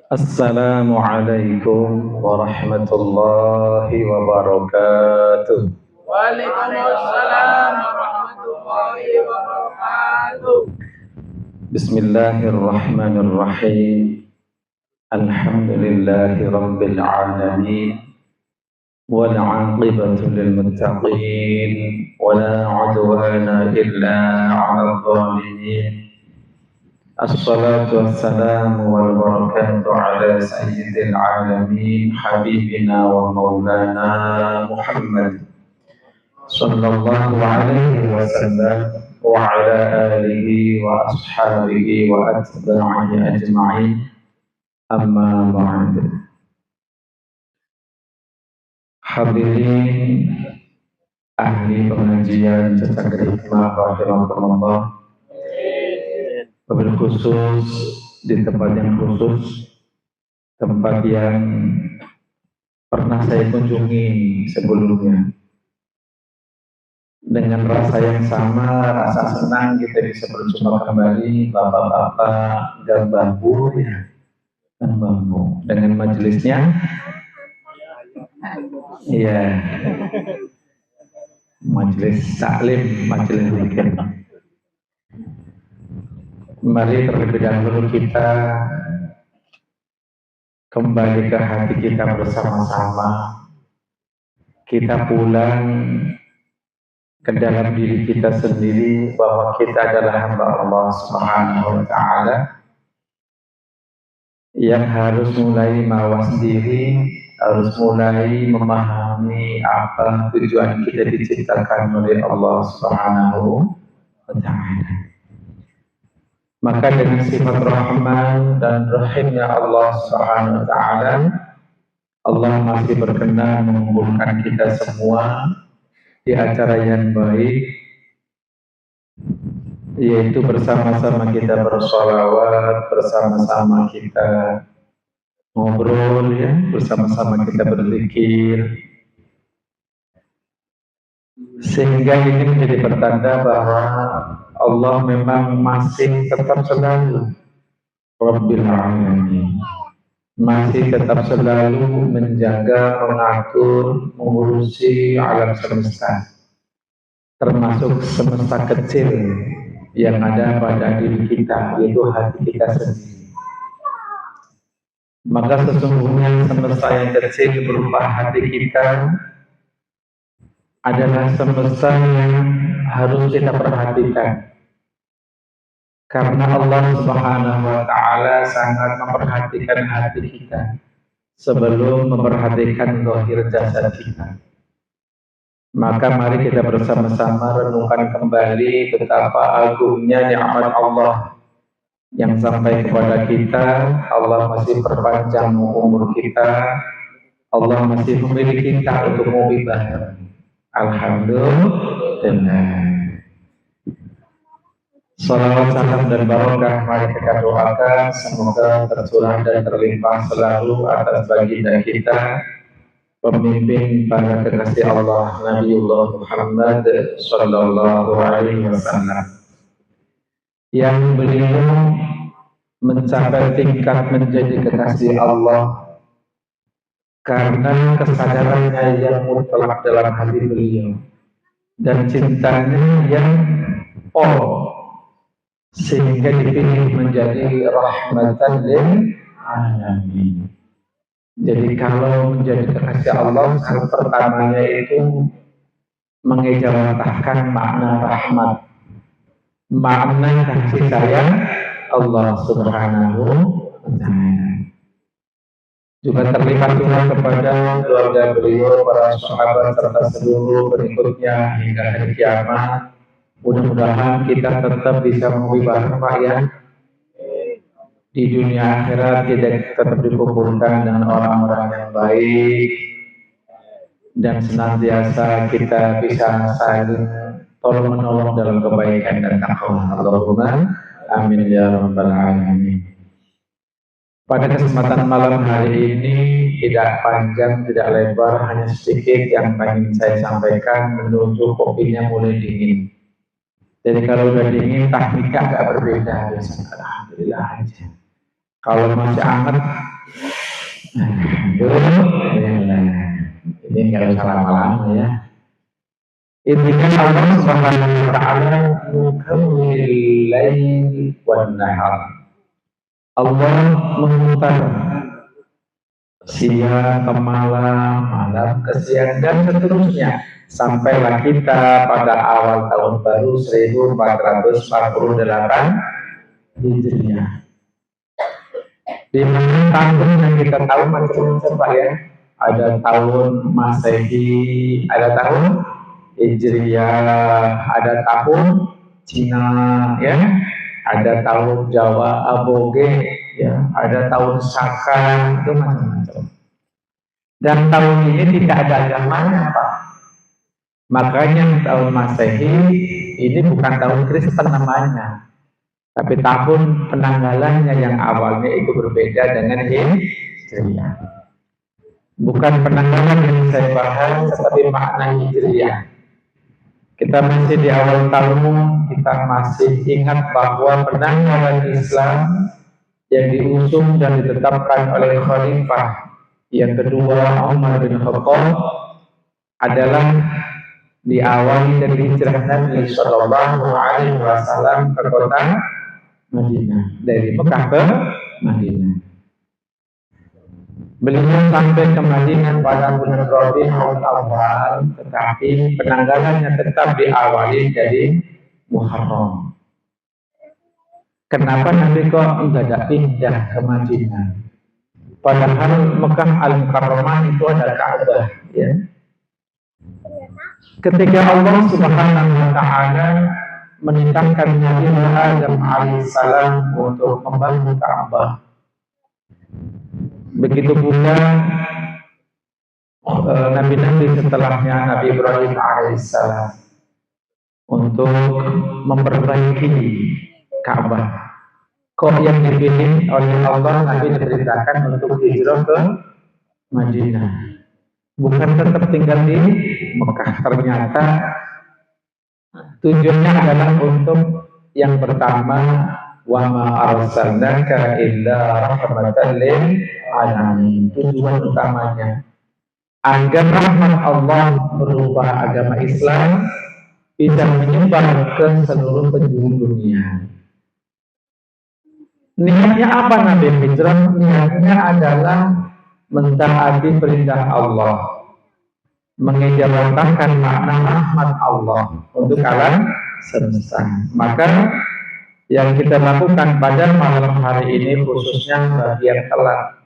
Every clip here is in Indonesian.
Assalamualaikum warahmatullahi wabarakatuh. Waalaikumsalam warahmatullahi wabarakatuh. Bismillahirrahmanirrahim. Alhamdulillahi rabbil alamin. Wal 'aqibatu lil muttaqin. Wala 'udwana illa 'alal zalimin. Assalatu wassalamu wal barakatu ala sayyidil alamin habibina wa maulana Muhammad sallallahu alaihi wasallam wa ala alihi wa ashabihi wa atba'ihi ajma'in amma ba'd. Hadirin ahli pengajian Cetak Hikmah rahimakumullah, wabil khusus di tempat yang khusus, tempat yang pernah saya kunjungi sebelumnya. Dengan rasa yang sama, rasa senang kita bisa berjumpa kembali, bapak-bapak dan bambu ya, dan bambu dengan majelisnya, iya, majelis taklim, majelis zikir. Mari terlebih dahulu kita kembali ke hati kita bersama-sama. Kita pulang ke dalam diri kita sendiri bahwa kita adalah hamba Allah Subhanahu wa Ta'ala yang harus mulai mawas diri, harus mulai memahami apa tujuan kita diciptakan oleh Allah Subhanahu wa Ta'ala. Maka dengan sifat Rahman dan Rahimnya Allah Subhanahu wa Ta'ala, Allah masih berkenan mengumpulkan kita semua di acara yang baik, yaitu bersama-sama kita bersolawat, bersama-sama kita ngobrol, ya, bersama-sama kita berzikir, sehingga ini menjadi pertanda bahwa Allah memang masih tetap selalu Rabbil Alamin, masih tetap selalu menjaga, mengatur, mengurusi alam semesta, termasuk semesta kecil yang ada pada diri kita, yaitu hati kita sendiri. Maka sesungguhnya semesta yang kecil berupa hati kita adalah semesta yang harus kita perhatikan, karena Allah Subhanahu wa Ta'ala sangat memperhatikan hati kita sebelum memperhatikan zahir jasad kita. Maka mari kita bersama-sama renungkan kembali betapa agungnya nikmat Allah yang sampai kepada kita. Allah masih perpanjang umur kita, Allah masih memilih kita untuk mengibah. Alhamdulillah. Salawat, salam, dan barokah mari kita doakan semoga tercurah dan terlimpah selalu atas baginda kita, pemimpin para kekasih Allah, Nabiullah Muhammad sallallahu alaihi wasallam, yang beliau mencapai tingkat menjadi kekasih Allah karena kesadarannya yang mutlak dalam hati beliau dan cintanya yang sehingga dipilih menjadi rahmatan lil alamin. Jadi kalau menjadi kekasih Allah, hal pertamanya itu mengejawantahkan makna rahmat, makna kasih sayang Allah Subhanahu wa Ta'ala. Juga terlihat pula kepada keluarga beliau, para sahabat serta seluruh pengikutnya hingga hari kiamat. Mudah-mudahan kita tetap bisa mengubah ya, di dunia akhirat kita tetap dikumpulkan dengan orang-orang yang baik dan senantiasa kita bisa saling tolong menolong dalam kebaikan dan takwa. Allahumma amin ya rabbal alamin. Pada kesempatan malam hari ini tidak panjang, tidak lebar, hanya sedikit yang ingin saya sampaikan menuju kopinya mulai dingin. Jadi kalau udah dingin, taktiknya agak berbeda. Alhamdulillah aja. Kalau masih hangat, ini nggak usah lama-lama ya. Intinya Allah Subhanahu wa taala mukawwil lail wan nahar. Allah memutar siang ke malam, malam ke siang dan seterusnya sampailah kita pada awal tahun baru 1448 Hijriah. Di mana tahun yang kita tahu macam-macam Pak ya. Ada tahun Masehi, ada tahun Hijriah, ada tahun Cina ya, ada tahun Jawa Aboge ya, ada tahun Saka, itu macam-macam. Dan tahun ini tidak ada agamanya Pak. Makanya tahun Masehi ini bukan tahun Kristen namanya, tapi tahun penanggalannya yang awalnya itu berbeda dengan Hijriah. Bukan penanggalan yang saya bahas seperti makna Hijriah. Kita masih di awal tahun, kita masih ingat bahwa penanggalan Islam yang diusung dan ditetapkan oleh Khalifah yang kedua Umar bin Khattab adalah diawali dari hijrah Nabi Sallallahu Alaihi Wasallam ke kota Madinah, dari Mekah ke Madinah. Beliau sampai ke Madinah pada bulan Rabiul Awal, tetapi penanggalannya tetap diawali dari Muharram. Kenapa Nabi kok tidak pindah ke Madinah? Padahal Mekah Al-Mukarramah itu ada Ka'bah, ya. Ketika Allah Subhanahu wa taala menitahkan Nabi Adam alaihissalam untuk membangun Ka'bah, begitu pula nabi-nabi setelahnya, Nabi Ibrahim alaihissalam untuk memperbaiki Ka'bah. Kok yang dipilih oleh Allah Nabi diperintahkan untuk hijrah ke Madinah, bukan tetap tinggal di Mekah? Ternyata tujuannya adalah untuk yang pertama, wa ma arsalnaka illa rahmatan lil alamin. Tujuan utamanya agar rahmat Allah berupa agama Islam bisa menyebar ke seluruh penjuru dunia. Niatnya apa Nabi hijrah? Niatnya adalah mentaati perintah Allah, mengejawantahkan makna rahmat Allah untuk alam semesta. Maka yang kita lakukan pada malam hari ini khususnya bagi yang telat,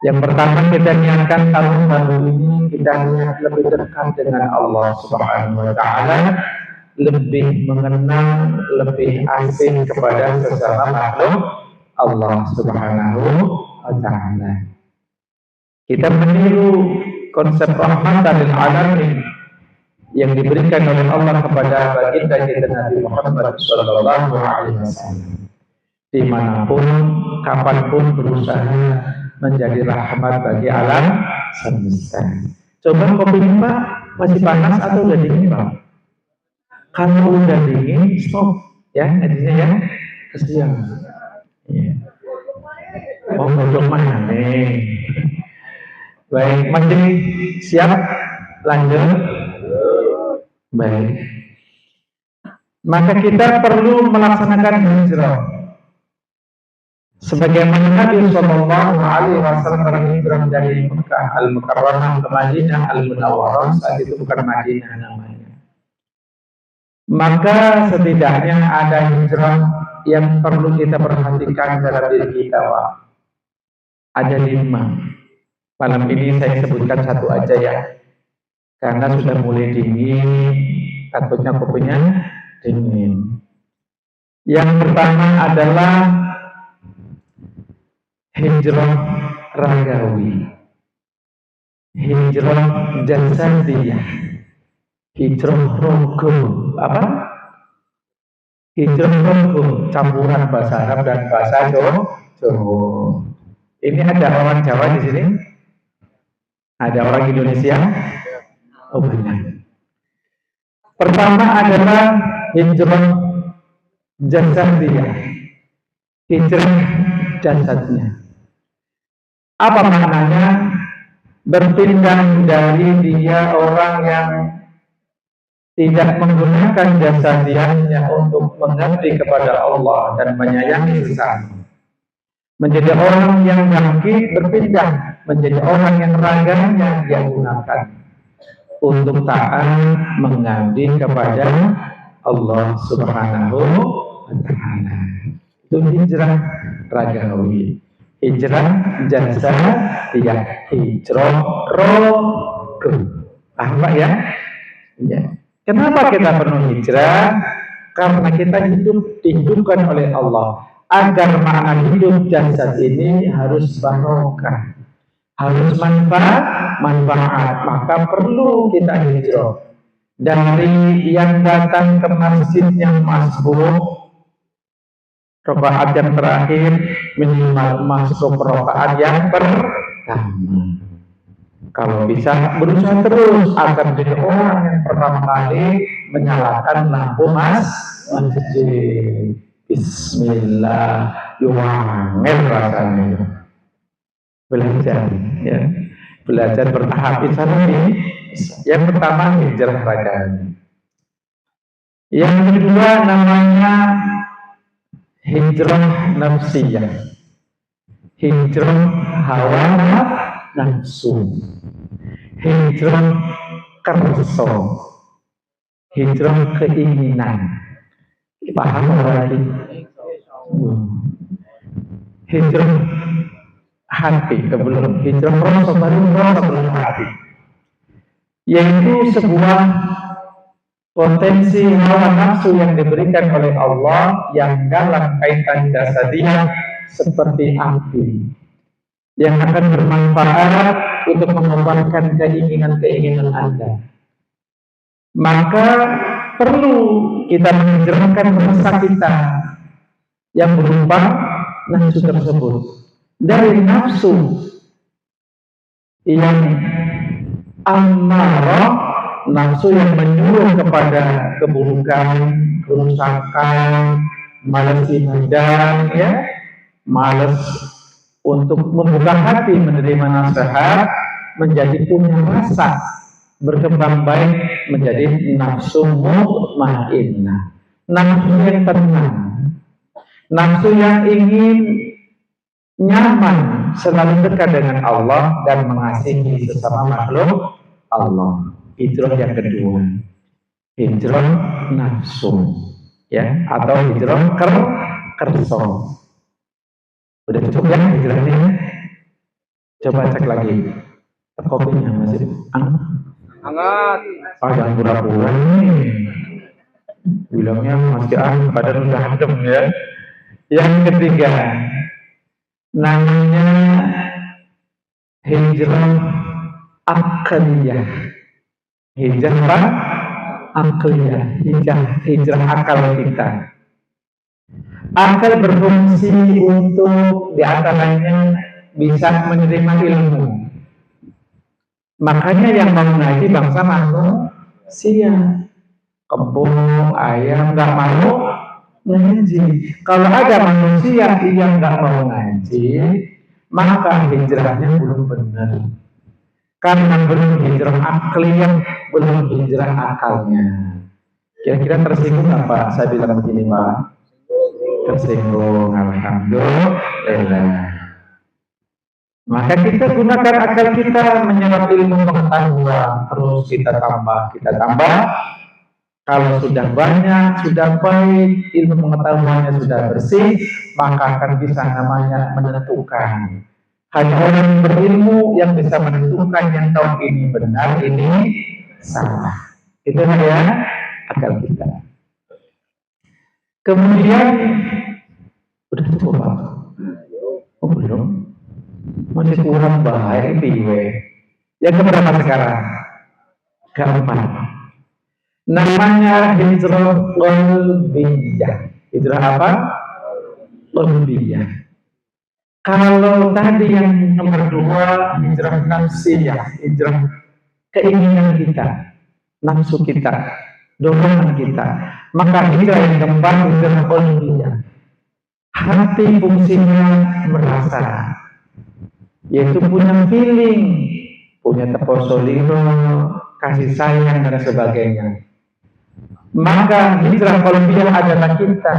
yang pertama kita niatkan tahun baru ini kita niat lebih dekat dengan Allah Subhanahu wa taala, lebih mengenal, lebih asing kepada sesama makhluk Allah Subhanahu wa taala. Kita meniru konsep rahmatan lil alamin yang diberikan oleh Allah kepada baginda kita Nabi Muhammad sallallahu alaihi wasallam. Dimanapun, kapanpun berusaha menjadi rahmat bagi alam semesta. Coba kopi Pak masih panas atau udah dingin Pak? Kalau udah dingin, stop ya, ngajinya ya, kesian. Ya. Oh, duduk mana nih? Baik, masih siap? Lanjut. Baik. Maka kita perlu melaksanakan hijrah. Sebagaimana Nabi Sallallahu Alaihi Wasallam berhijrah dari Mekah Al-Mukarramah ke Madinah Al-Munawwarah, saat itu bukan Madinah namanya. Maka setidaknya ada hijrah yang perlu kita perhatikan dalam diri kita, Pak. Ada 5. Malam ini saya sebutkan satu aja ya, karena sudah mulai dingin, takutnya kopinya dingin. Yang pertama adalah hijrah ragawi, hijrah jasadiyah, hijrah rogo. Apa? Hijrah rogo, campuran bahasa Arab dan bahasa Jawa. Ini ada orang Jawa di sini? Ada orang Indonesia? Oh banyak. Pertama adalah hijrah jasadiyah, hijrah jasadnya. Apa maknanya? Berpindah dari dia orang yang tidak menggunakan jasa dianya untuk mengabdi kepada Allah dan menyayangi sesama, menjadi orang yang bangkit, berpindah menjadi orang yang raganya dia gunakan untuk taat mengabdi kepada Allah Subhanahu wa Ta'ala. Itu hijrah ragawi. Hijrah jasa tidak hijrah roh. Paham Pak ya? Ya. Kenapa kita perlu hijrah? Karena kita dihidupkan oleh Allah. Agar makna hidup jasad ini harus barokah, harus manfaat, maka perlu kita hijrah dari yang datang ke masjid yang masbuk, rakaat yang terakhir minimal masuk rakaat yang pertama. Kalau bisa berusaha terus agar menjadi orang yang pertama kali menyalakan lampu masjid. Bismillah, yuangel rasanya. Belajar, ya, belajar bertahap. Yang pertama hijrah ragawi. Yang kedua namanya hijrah nafsiyah, hijrah hawa nafsu, hijrah kerso, hijrah keinginan. Paham lagi? Hijrah hati sebelum hijrah roh sebelum hati, yaitu sebuah potensi hawa nafsu yang diberikan oleh Allah yang dalam kaitan jasadiah seperti api yang akan bermanfaat untuk mengembangkan keinginan-keinginan Anda. Maka perlu kita menghijrahkan rasa kita yang berupa nafsu tersebut dari nafsu yang amarah, nafsu yang menyuruh kepada keburukan, kerusakan, malas ibadah, ya, malas untuk membuka hati menerima nasihat, menjadi punya rasa berkembang baik menjadi nafsu mutmainnah, nafsu yang tenang, nafsu yang ingin nyaman selalu dekat dengan Allah dan mengasihi sesama makhluk Allah. Hijrah yang kedua, hijrah nafsu, ya, atau hijrah kerso. Udah cukup ya hijrahnya? Coba cek lagi kopinya masih hangat. Jangan pura-pura nih. Bilangnya masih padahal udah adem ya. Yang ketiga namanya hijrah akliyah. Hijrah akliyah, hijrah akal kita. Akal berfungsi untuk diantaranya bisa menerima ilmu. Makanya yang mau ngaji bangsa manusia, kebun, ayam nggak mau ngaji. Kalau ada manusia yang nggak mau ngaji, maka hijrahnya belum benar. Karena belum hijrah akliyah, belum hijrah akalnya. Kira-kira tersinggung apa saya bilang begini Pak? Tersinggung, alhamdulillah. Maka kita gunakan akal kita menyerap ilmu pengetahuan, terus kita tambah. Kalau sudah banyak, sudah baik, ilmu pengetahuannya sudah bersih, maka akan bisa namanya menentukan. Hanya orang yang berilmu yang bisa menentukan yang tahu ini benar, ini salah. Itu ya akal kita. Kemudian udah cukup Pak? Oh belum? Masih kurang baik piwe. Yang keberapa sekarang? Keempat. Namanya hijrah qalbiyah. Hijrah apa? Qalbiyah. Kalau tadi yang nomor 2 hijrah nafsiyah, hijrah keinginan kita, nafsu kita, dorongan kita. Maka hijrah yang keempat hijrah qalbiyah. Hati fungsinya merasa, yaitu punya feeling, punya teposolino, kasih sayang dan sebagainya. Maka hijrah qalbiyah adalah kita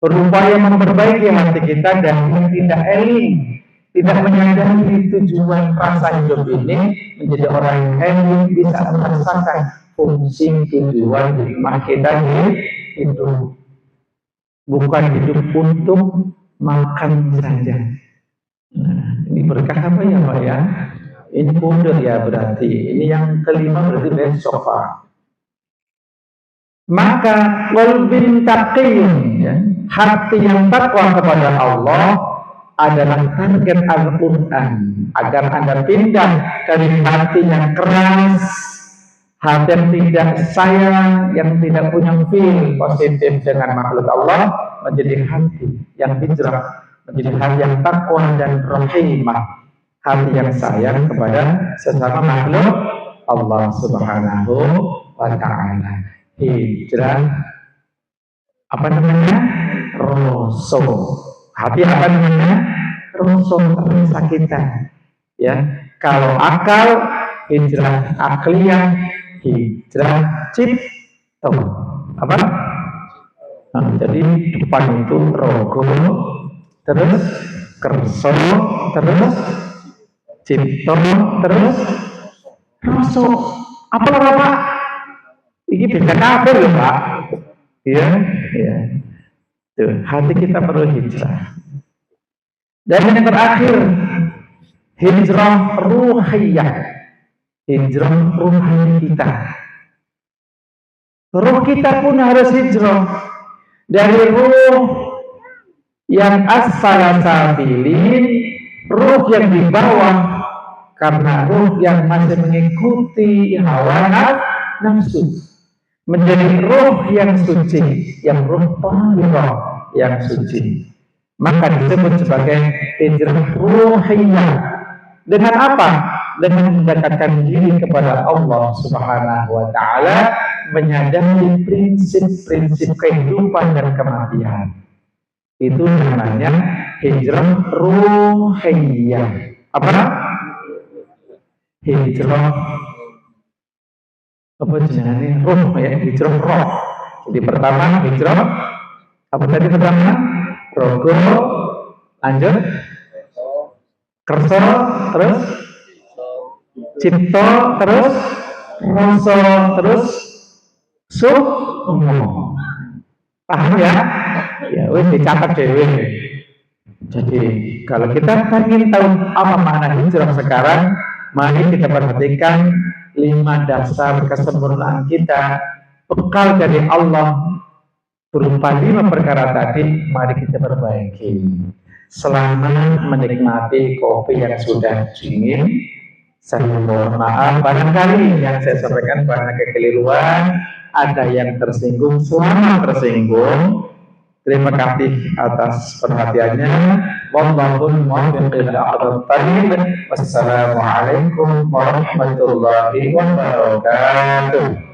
berupaya memperbaiki hati kita dan tidak eling, tidak menyadari tujuan rasa hidup ini, menjadi orang yang eling, bisa merasakan fungsi tujuan hikmah kita hidup. Bukan hidup untuk makan saja. Nah, ini berkah apa ya Pak ya? Ini kode ya berarti. Ini yang kelima berarti besok Pak. Maka qalbin taqiyun, ya, hati yang takwa kepada Allah adalah target Al-Quran. Agar Anda pindah dari hati yang keras, hati yang tidak sayang, yang tidak punya feel positif dengan makhluk Allah, menjadi hati yang hijrah, menjadi hati yang takwa dan rahimah, hati yang sayang kepada sesama makhluk Allah Subhanahu wa Ta'ala. Hijrah apa namanya? Roso. Hati apa namanya? Roso, rasa kita. Ya, kalau akal hijrah akliyah, hijrah cipto. Apa? Nah, jadi depan itu rogo, terus kerso, terus cipto, terus roso. Apa? Ini beda kabel loh Pak. Iya, iya. Tuh, hati kita perlu hijrah. Dan yang terakhir, hijrah ruhiyah. Hijrah ruhani kita. Ruh kita pun harus hijrah dari ruh yang asfala sabilin, ruh yang di bawah, karena ruh yang masih mengikuti hawa nafsu, menjadi ruh yang suci, yang ruh tahirah, yang suci. Maka disebut sebagai hijrah ruhiyah. Dengan apa? Dengan mendekatkan diri kepada Allah Subhanahu wa Ta'ala, menyadari prinsip-prinsip kehidupan dan kematian. Itu namanya hijrah ruhiyah. Apa? Hijrah apa jenenge? Roh ya, hijrah roh. Jadi pertama hijrah apa tadi pertama? Rogo, lanjut kerso, terus cipto, terus roso, terus sumo. Paham ya? Ya, wis dicatat dewe. Jadi kalau kita ingin tahu apa makna hijrah sekarang, mari kita perhatikan 5 dasar kesempurnaan kita, bekal dari Allah berupa 5 perkara tadi. Mari kita perbaiki selama menikmati kopi yang sudah dingin. Saya mohon maaf barangkali yang saya sampaikan banyak kekeliruan, ada yang tersinggung. Selama tersinggung, terima kasih atas perhatiannya. Wallahul muwaffiq ila aqwamit thoriq. Wassalamualaikum warahmatullahi wabarakatuh.